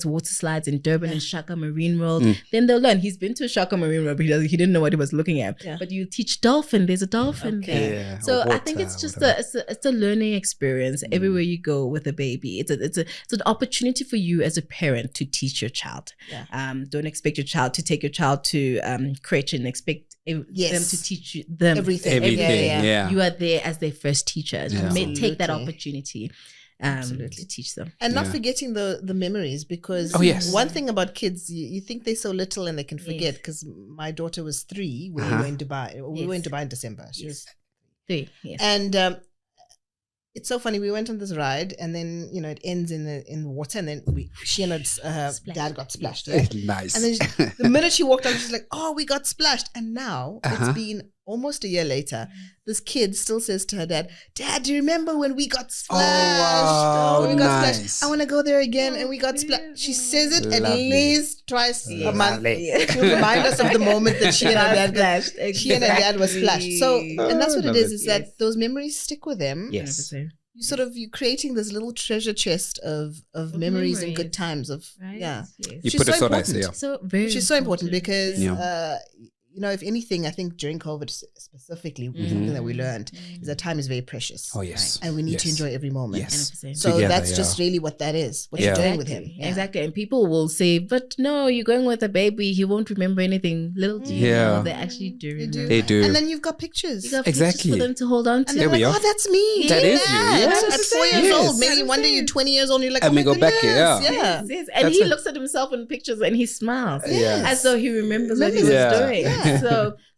water slides in Durban and Shaka Marine World, then they'll learn. He's been to Shaka Marine World, but he didn't know what he was looking at. But you teach dolphin. There's a dolphin there. So I think it's just it's a learning experience everywhere you go with a baby. It's an opportunity for you as a parent to teach your child. Don't expect your child to take your child to crèche and expect them to teach them everything. You are there as their first teacher. Take that opportunity. To teach them, and not forgetting the memories, because one thing about kids, you think they're so little and they can forget, because my daughter was 3 when we were in Dubai. We were in Dubai in December. She was 3, and it's so funny. We went on this ride, and then it ends in the water, and then she and her dad got splashed. Nice. And then the minute she walked out, she's like, "Oh, we got splashed." And now it's been almost a year later. This kid still says to her dad, "Dad, do you remember when we got splashed? When we got splashed. I want to go there again, and we got splashed." She says it at least twice a month to remind us of the moment that she and her dad she and her dad were splashed. So, and that's what it is that those memories stick with them. Yes. You're creating this little treasure chest of memories and good times of You put it so nicely. She's so important because if anything, I think during COVID specifically, something that we learned is that time is very precious. Oh, yes. And we need to enjoy every moment. Yes. So together, that's just really what that is, what you're doing with him. Exactly. And people will say, but no, you're going with a baby, he won't remember anything. Little do you know, they actually do remember. They do. And then you've got pictures. Exactly. For them to hold on to. And they're like, oh, that's me. That is you. Yes. At 4 years old, maybe one day you're 20 years old and you're like, and oh we go back here. Yes. And he looks at himself in pictures and he smiles. As though he remembers what he was doing.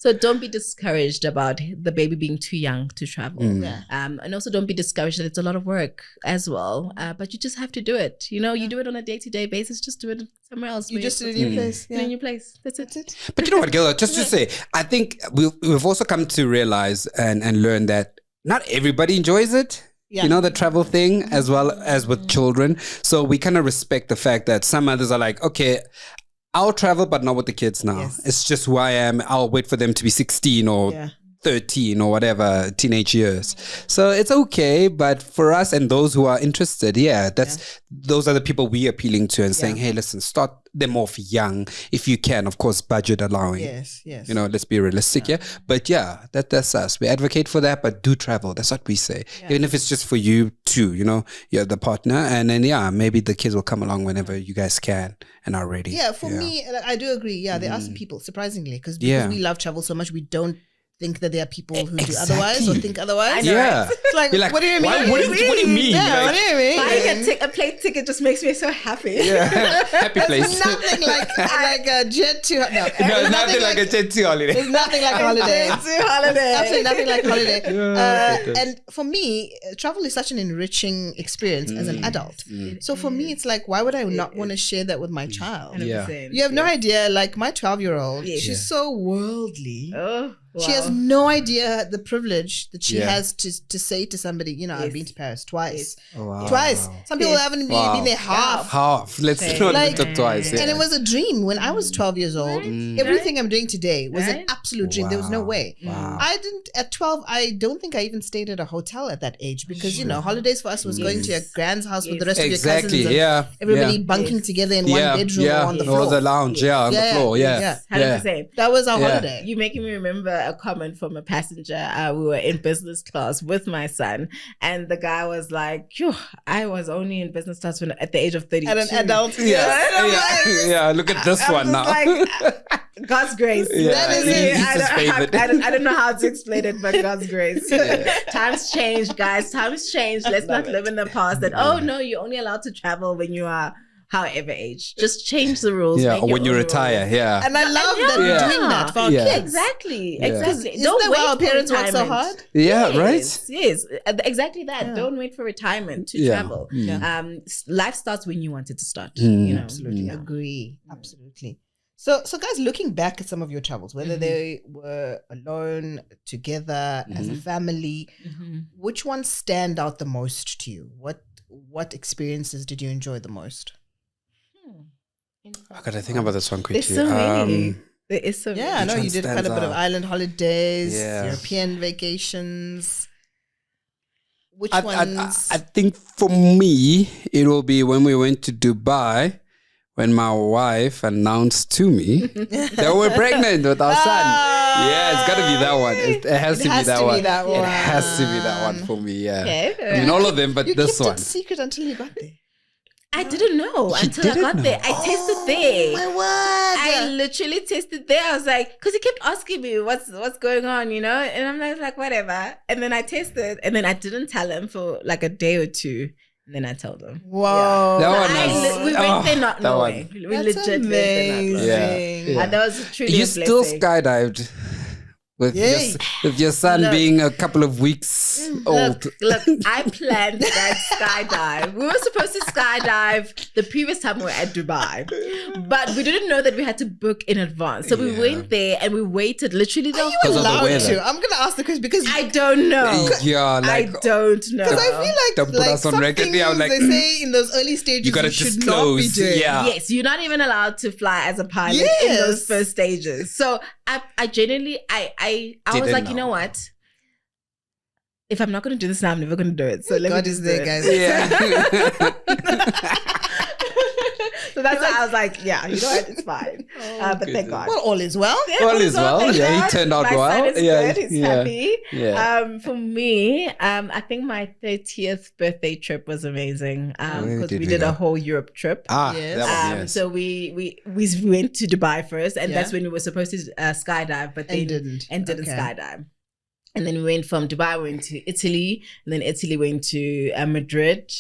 So don't be discouraged about the baby being too young to travel. And also don't be discouraged that it's a lot of work as well. But you just have to do it. You do it on a day-to-day basis. Just do it somewhere else. You just do it in your place. In your place. That's it. But you know what, Gilda, just to say, I think we've also come to realize and learn that not everybody enjoys it. The travel thing, as well as with children. So we kind of respect the fact that some mothers are like, okay, I'll travel, but not with the kids now. It's just who I am. I'll wait for them to be 16 or 13 or whatever, teenage years. So it's okay, but for us and those who are interested, those are the people we're appealing to and saying, hey, listen, start them off young if you can, of course, budget allowing. Yes. You know, let's be realistic, But that's us. We advocate for that, but do travel. That's what we say. Even if it's just for you too, you know, you're the partner, and then maybe the kids will come along whenever you guys can and are ready. Yeah, for me, I do agree. Yeah, there are some people, surprisingly, because we love travel so much, we don't think that there are people who do otherwise or think otherwise. Yeah. It's like, You're like, what do you mean? What do you mean? Yeah, Like, what do you mean? Buying a plane ticket just makes me so happy. happy place. Nothing like a jet to No, nothing like a jet to holiday. There's nothing like a holiday. Absolutely nothing like a holiday. And for me, travel is such an enriching experience as an adult. So for me, it's like, why would I not want to share that with my child? 100%. You have no idea. Like my 12-year-old, she's so worldly. Oh, wow. She has no idea the privilege that she has to say to somebody, you know, I've been to Paris twice. Oh, wow. Twice. Some people haven't been there half. Let's not Like, talk twice. And it was a dream when I was 12 years old. Everything I'm doing today was an absolute dream. There was no way. Wow. I didn't, at 12, I don't think I even stayed at a hotel at that age because, you know, holidays for us was going to your grand's house with the rest of your cousins. And everybody bunking together in one bedroom or on the floor. Or the lounge, on the floor, 100%. That was our holiday. You're making me remember a comment from a passenger. We were in business class with my son, and the guy was like, "Phew, I was only in business class when at the age of 32." At an adult. Look at this one now. Like, God's grace. That is it. I don't know how to explain it, but God's grace. Times change, guys. Times change. Let's not live in the past that, oh no, you're only allowed to travel when you are however age. Just change the rules. Or when you retire. rules. And I love that we're doing that for our kids. Exactly. Isn't that why our parents work so hard? Right? Yes, exactly that. Don't wait for retirement to travel. Life starts when you want it to start. You know? Absolutely. Agree. Absolutely. So guys, looking back at some of your travels, whether they were alone, together, as a family, which ones stand out the most to you? What experiences did you enjoy the most? I gotta think about this one quickly. There's so many. There is so many. Yeah, I know you did quite a bit of island holidays, Yeah. European vacations. Which ones? I think for me, it will be when we went to Dubai, when my wife announced to me that we're pregnant with our son. Yeah, it's got to be that one. It has to be that one. It has to be that one for me, yeah. Okay. I mean, all of them, but you this kept one. it secret until you got there. I didn't know until I didn't got know? there. I tasted there. My word. I literally tasted there. I was like, because he kept asking me what's going on, you know? And I'm like, whatever. And then I tasted, and then I didn't tell him for like a day or two. And then I told him. Wow. That one We went there not knowing. We That's legit went there not knowing. Yeah. And that was truly You a still blessing. skydived with Yay. your son Look. being a couple of weeks old. Look, I planned that skydive. We were supposed to skydive the previous time we were at Dubai, but we didn't know that we had to book in advance. So we went there and we waited literally the Are you Because of the allowed weather. to? I'm going to ask the question because I don't know. Yeah, I like don't know. because I feel Don't like, put us on some record. things Yeah, I'm like, they say in those early stages you gotta should not be disclose. doing. Yeah. Yes, you're not even allowed to fly as a pilot in Yes. those first stages. So I genuinely, I was Didn't like, know. you know what? If I'm not going to do this now, I'm never going to do it. So let God me is just there, do it. guys. Yeah. So that's why I was like, yeah, you know what? It's fine. But thank God. Well, all is well. All is well. thank Yeah, he God. turned out my well. Son is Yeah, good. He's yeah. happy. Yeah. For me, I think my 30th birthday trip was amazing Where because did we we did go? a whole Europe trip. Yes. That one, yes. So we went to Dubai first, and Yeah. that's when we were supposed to skydive, but then didn't. Okay. skydive. And then we went from Dubai, we went to Italy, and then Italy went to Madrid,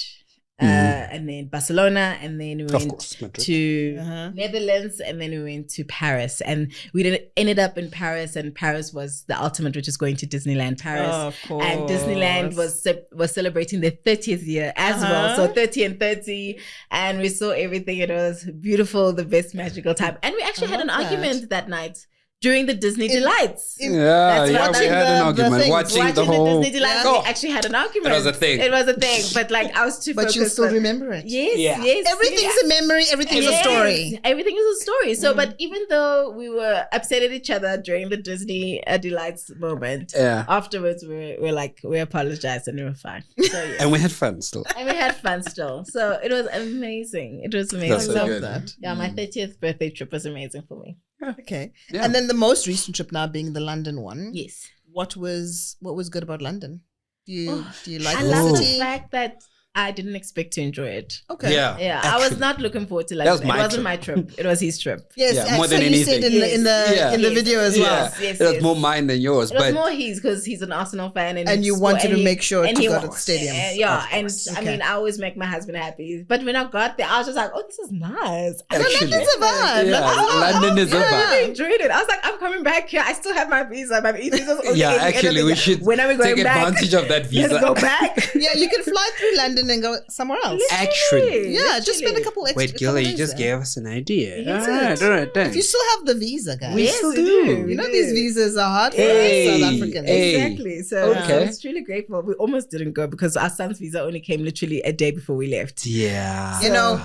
and then Barcelona, and then we Of went course, Madrid. to Uh-huh. Netherlands, and then we went to Paris. And we ended up in Paris, and Paris was the ultimate, which is going to Disneyland Paris. Oh, of course. And Disneyland was celebrating their 30th year as well. So 30 and 30. And we saw everything. It was beautiful, the best magical time. And we actually had an love that. argument that night. during the Disney Delights. Yeah, That's yeah, what we the- had an the argument. thing. Watching the whole. Disney Delights, Oh, we actually had an argument. It was a thing. It was a thing. But like I was too But focused. you still on- remember it. Yes, Yeah. yes. Everything's yes. a memory. Everything's a Yes, story. Everything is a story. So, but even though we were upset at each other during the Disney Delights moment, Yeah. afterwards we're like, we apologized and we were fine. So, yeah. And we had fun still. And we had fun still. So it was amazing. It was amazing. That's so I love good. that. Yeah, my 30th birthday trip was amazing for me. Okay. Yeah. And then the most recent trip now being the London one. Yes. What was good about London? Do you like I the love the city? fact that I didn't expect to enjoy it. Okay. Yeah, I was actually. not looking forward to That London. was my It wasn't trip. my trip. It was his trip. Yes, Yeah, more so than you said anything. in the Yeah. video as well. Yeah, Yes, it was yes. more mine than yours, It was but more his because he's an Arsenal fan, And he you scored- wanted and to he- make sure and to he go to wa- the stadium. Yeah, Of and course. I Okay. mean, I always make my husband happy. But when I got there, I was just like, "Oh, this is nice." I Actually. London's a vibe. Yeah, London is a I vibe. really enjoyed it. I was like, "I'm coming back here. I still have my visa. My visa's only Yeah, at the end of actually, the we year. should When are we going take back? advantage of that visa. Let's go back." Yeah, you can fly through London and go somewhere else. Actually. Yeah, just spend a couple extra. Wait, Gilly, you days just there. gave us an idea. Yes. All right, If thanks. you still have the visa, guys. We Yes, still we do. do. You know We these do. visas are hard for Hey, us South Africans. hey. Exactly. So Okay. I was truly grateful. We almost didn't go because our son's visa only came literally a day before we left. Yeah. You know,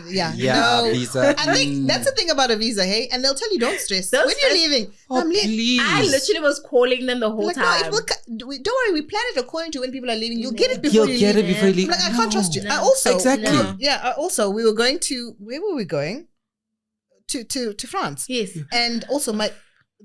yeah. Yeah, No. visa. I think that's the thing about a visa, hey? And they'll tell you, don't stress. Don't when stress. you're leaving, Oh, I'm leaving. please. I literally was calling them the whole Like, no, time. it will, don't worry, we plan it according to when people are leaving. You'll get it before You'll you get leave. it before you leave. I'm like, I can't trust you. No. I also, Exactly. No. also, we were going to, where were we going? To France. Yes. And also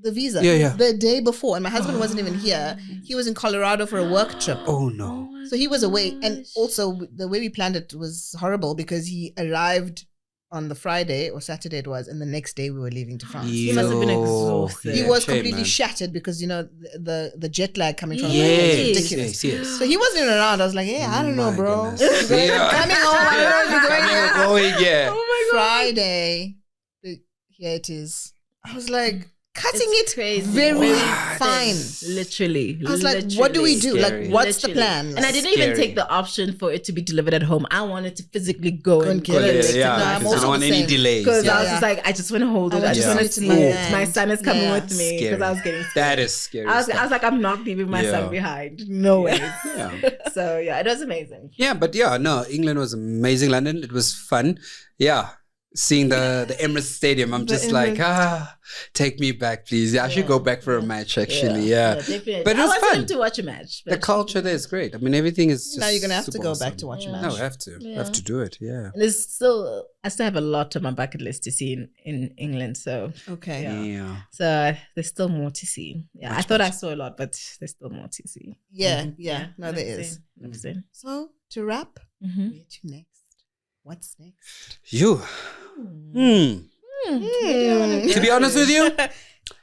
the visa. Yeah, yeah. The day before, and my husband wasn't even here. He was in Colorado for a work trip. Oh, no. So he was away. And also the way we planned it was horrible because he arrived on the Friday or Saturday it was, and the next day we were leaving to France. He must have been exhausted. He Yeah, was shame, completely man. shattered because, you know, the jet lag coming from Yes. America is Yes, ridiculous. yes, yes. So he wasn't even around. I was like, yeah, I don't know, My bro. goodness. You're Yeah. coming home. I don't know if you're going Coming or there. going, yeah. Oh my God. Friday. Here it is. I was like, cutting It's it crazy. very What? fine. Literally. I was like, what do we do? Scary. Like, what's the Literally. plan? And I didn't even Scary. take the option for it to be delivered at home. I wanted to physically go and get get it. it. Yeah, No, I'm because you also don't want the any same. delays. Because Yeah. I was Yeah. just like, I just want to hold I it. want I to just Yeah. want sit to in my see it. hand. My son is coming Yeah. with me because Scary. I was getting scared. That is scary. I was stuff. like, I'm not leaving my Yeah. son behind. No way. Yeah. So yeah, it was amazing. Yeah, but yeah, no, England was amazing. London, it was fun. Yeah, seeing the Emirates Stadium, I'm The just like, Emirates. take me back, please. Yeah, I should Yeah. go back for a match, actually. Yeah. definitely. But it was I fun. wanted to watch a match. The but- culture there is great. I mean, everything is just Now you're going to have to super go awesome. back to watch a Yeah. match. No, I have to. I Yeah. have to do it. Yeah. And I still have a lot on my bucket list to see in England. So Okay. Yeah. there's still more to see. Yeah, I Much, thought I much. saw a lot, but there's still more to see. Yeah. No, there 100%, is. 100%. So, to wrap, Mhm. where to next? What's next? You. Hmm. To be honest with you,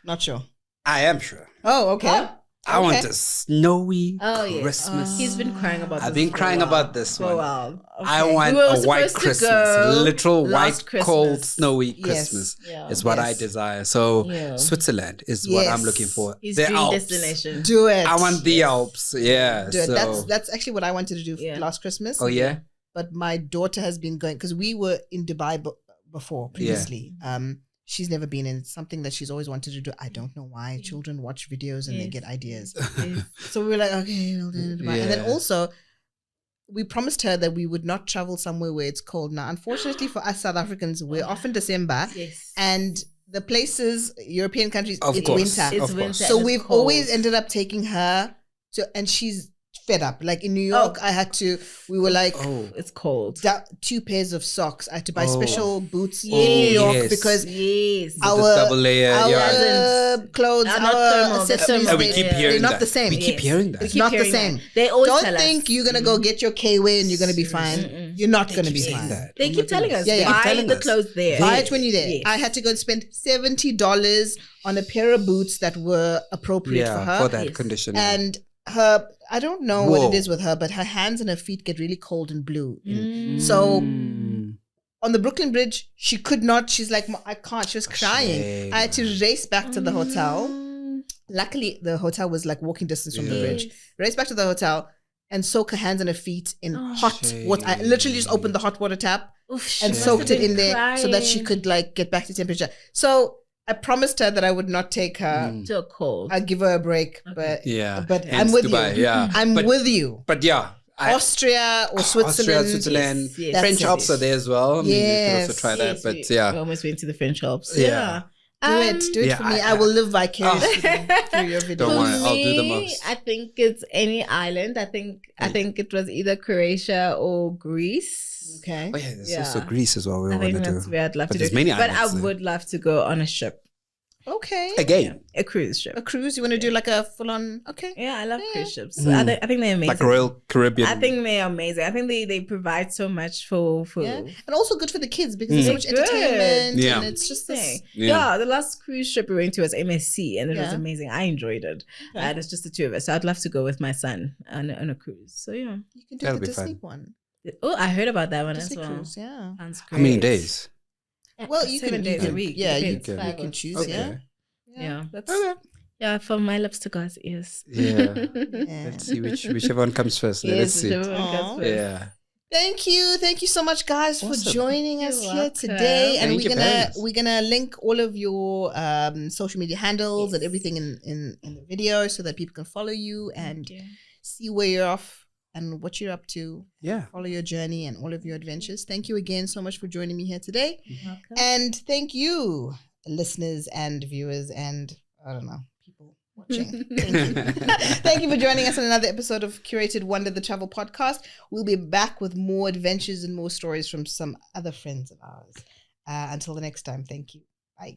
Not sure. I am sure. Oh, okay. I want Okay. a snowy Oh, yes. Christmas. He's been crying about this. I've been for a crying while. about this For a one. while. I Okay. want We were a white supposed to Christmas, go literal last white, Christmas. cold, snowy Yes. Christmas Yeah. is what I Yes. desire. So Yeah. Switzerland is what I'm Yes. looking for. His The dream Alps. destination. Do it. I want the Alps. Yeah. Do it. So. That's actually what I wanted to do Yeah. last Christmas. Oh yeah. But my daughter has been going because we were in Dubai before previously. She's never been in. It's something that she's always wanted to do. I don't know why. Children watch videos and they Yes. get ideas. Yes. So we were like, okay, we'll do it. And then Yeah. also, we promised her that we would not travel somewhere where it's cold. Now, unfortunately for us South Africans, we're off in December, Yes. and the places, European countries, Of it's course. winter. It's Of winter. course. So and it's we've cold. always ended up taking her to, and she's fed up. Like in New York, I had to. We were like. Oh. It's cold. 2 pairs of socks. I had to buy Oh. special boots in Oh, New York yes. because Yes. With our the double layer. our Yeah. clothes, Not thermal, our the accessories, thermal. We keep hearing they're not that. the same. We keep Yes. hearing that. We It's keep not the hearing same. that. They always Don't tell think us. you're gonna go get your K-way and you're gonna be fine. Mm-mm. You're not gonna Keep be saying fine. that. They Oh keep my telling goodness. us, Yeah, yeah. buy Telling the us. clothes there. Buy it when you're there. Yes. I had to go and spend $70 on a pair of boots that were appropriate for her. For that Yes. condition. And her, I don't know what Whoa. it is with her, but her hands and her feet get really cold and blue. Mm. So Mm. on the Brooklyn Bridge, she could not. She's like, I can't. She was crying. Shame. I had to race back to the hotel. Mm. Luckily, the hotel was like walking distance from the Yeah. bridge. Race back to the hotel and soak her hands and her feet in Oh, hot water. I literally just opened the hot water tap Oof, she and must soaked have it in been there so that she crying. could like get back to temperature. So I promised her that I would not take her. To a cold. I'd give her a break, but Hence I'm with Dubai, you. Yeah. I'm with you. But yeah. Austria or Switzerland. Switzerland. Yes, French yes. Alps are there as well. I mean, you could Yes. also try that. Yes, But we yeah. almost went to the French Alps. Yeah. Do it Yeah, for me. I- I will live vicariously through your videos. Don't For worry, I'll do the me, most. I think it's any island. I think it was either Croatia or Greece. Okay. Oh yeah, there's Yeah. also Greece as well. We I want think to that's do. where I'd love But to there's do. many But I islands there. would love to go on a ship. Okay. Again, A cruise ship. A cruise. You want to do like a full on? Okay. Yeah, I love Yeah. cruise ships. Mm. I think they're amazing. like Royal Caribbean. I think they're amazing. I think they provide so much for Yeah. And also good for the kids because there's so much Good. entertainment. Yeah. And it's just this. Yeah, the last cruise ship we went to was MSC and it was Yeah. amazing. I enjoyed it. Okay. And it's just the two of us. So I'd love to go with my son on a cruise. So yeah. You can do That'll the be Disney fun. one. Oh, I heard about that one Disney as well. cruise. Yeah. Sounds How many great. days? Well, you 7 can days you a can- week. Yeah, you Depends. can, you Five can or- choose. Okay. Yeah. Yeah. That's Yeah, from my lips to God's ears. Yeah. yeah. Let's see whichever one comes first. Let's Yes, see. whichever one Aw. comes first. Yeah. Thank you so much, guys, for Awesome. joining us You're here welcome. today. And Thank you, thanks. we're gonna link all of your social media handles and everything in the video so that people can follow you and see where you're off and what you're up to. Yeah. Follow your journey and all of your adventures. Thank you again so much for joining me here today. Welcome. And thank you, listeners and viewers and I don't know, people watching. Thank you. Thank you for joining us on another episode of Curated Wonder, the Travel Podcast. We'll be back with more adventures and more stories from some other friends of ours. Until the next time, thank you. Bye.